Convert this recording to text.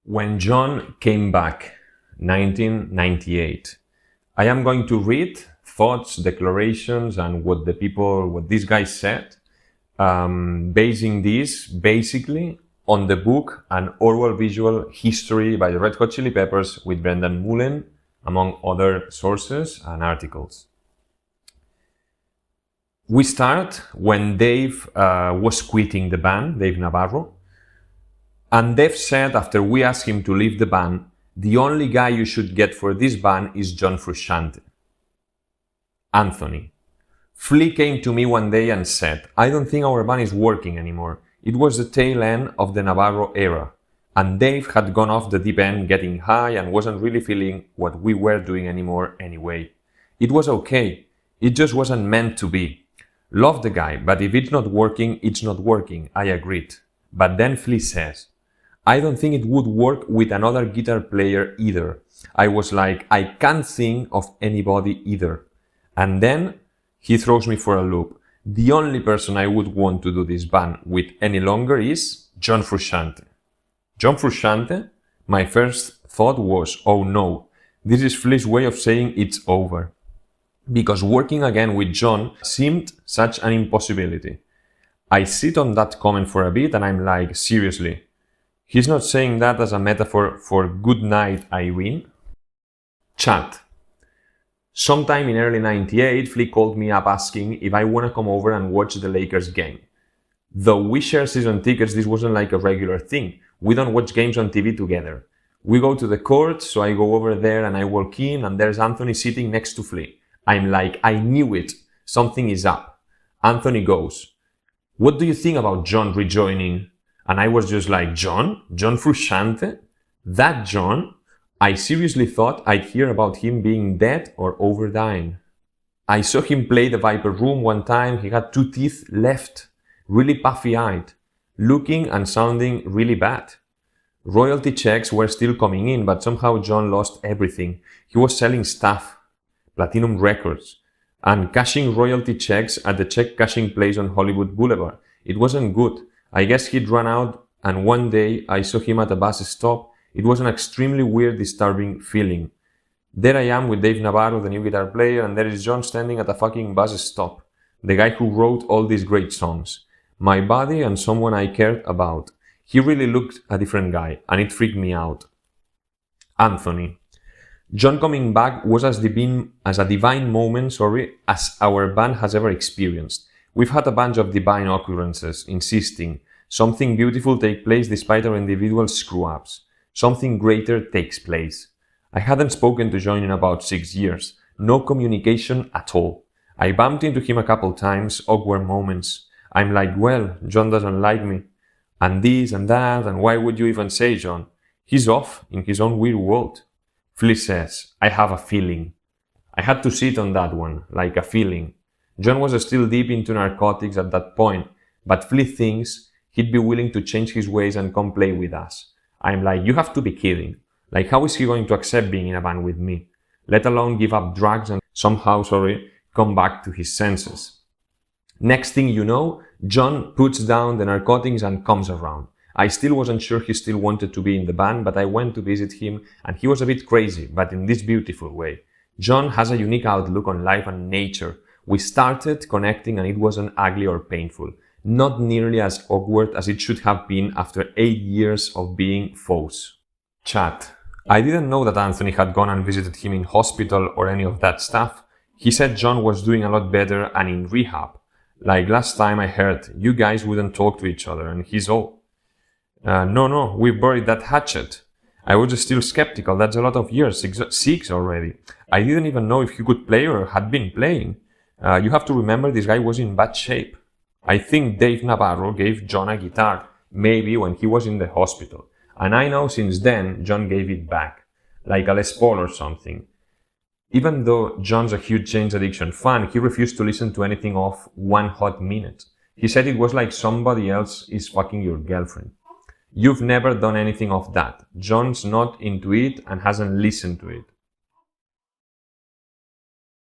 When John came back, 1998, I am going to read thoughts, declarations, and what these guys said, basing this basically on the book An Oral Visual History by the Red Hot Chili Peppers with Brendan Mullen, among other sources and articles. We start when Dave was quitting the band, Dave Navarro. And Dave said, after we asked him to leave the band, the only guy you should get for this band is John Frusciante. Anthony. Flea came to me one day and said, I don't think our band is working anymore. It was the tail end of the Navarro era. And Dave had gone off the deep end getting high and wasn't really feeling what we were doing anymore anyway. It was okay. It just wasn't meant to be. Love the guy, but if it's not working, it's not working. I agreed. But then Flea says, I don't think it would work with another guitar player either. I was like, I can't think of anybody either. And then he throws me for a loop. The only person I would want to do this band with any longer is John Frusciante. John Frusciante? My first thought was, oh no, this is Flea's way of saying it's over. Because working again with John seemed such an impossibility. I sit on that comment for a bit and I'm like, seriously, he's not saying that as a metaphor for good night, Irene? Chat. Sometime in early 98, Flea called me up asking if I want to come over and watch the Lakers game. Though we share season tickets, this wasn't like a regular thing. We don't watch games on TV together. We go to the court, so I go over there and I walk in and there's Anthony sitting next to Flea. I'm like, I knew it. Something is up. Anthony goes, what do you think about John rejoining? And I was just like, John? John Frusciante? That John? I seriously thought I'd hear about him being dead or over dying. I saw him play the Viper Room one time. He had 2 teeth left, really puffy-eyed, looking and sounding really bad. Royalty checks were still coming in, but somehow John lost everything. He was selling stuff, platinum records, and cashing royalty checks at the check cashing place on Hollywood Boulevard. It wasn't good. I guess he'd run out, and one day I saw him at a bus stop. It was an extremely weird, disturbing feeling. There I am with Dave Navarro, the new guitar player, and there is John standing at a fucking bus stop. The guy who wrote all these great songs. My buddy and someone I cared about. He really looked a different guy, and it freaked me out. Anthony. John coming back was as a divine moment, as our band has ever experienced. We've had a bunch of divine occurrences, insisting something beautiful take place despite our individual screw-ups. Something greater takes place. I hadn't spoken to John in about 6 years. No communication at all. I bumped into him a couple times, awkward moments. I'm like, well, John doesn't like me. And this and that, and why would you even say John? He's off in his own weird world. Flea says, I have a feeling. I had to sit on that one, like a feeling. John was still deep into narcotics at that point, but Flea thinks he'd be willing to change his ways and come play with us. I'm like, you have to be kidding. Like, how is he going to accept being in a band with me? Let alone give up drugs and somehow, come back to his senses. Next thing you know, John puts down the narcotics and comes around. I still wasn't sure he still wanted to be in the band, but I went to visit him and he was a bit crazy, but in this beautiful way. John has a unique outlook on life and nature. We started connecting and it wasn't ugly or painful. Not nearly as awkward as it should have been after 8 years of being foes. Chat. I didn't know that Anthony had gone and visited him in hospital or any of that stuff. He said John was doing a lot better and in rehab. Like last time I heard, you guys wouldn't talk to each other and he's all, no, we buried that hatchet. I was still skeptical. That's a lot of years, 6 already. I didn't even know if he could play or had been playing. You have to remember this guy was in bad shape. I think Dave Navarro gave John a guitar, maybe when he was in the hospital. And I know since then, John gave it back, like a Les Paul or something. Even though John's a huge Jane's Addiction fan, he refused to listen to anything off One Hot Minute. He said it was like somebody else is fucking your girlfriend. You've never done anything of that. John's not into it and hasn't listened to it.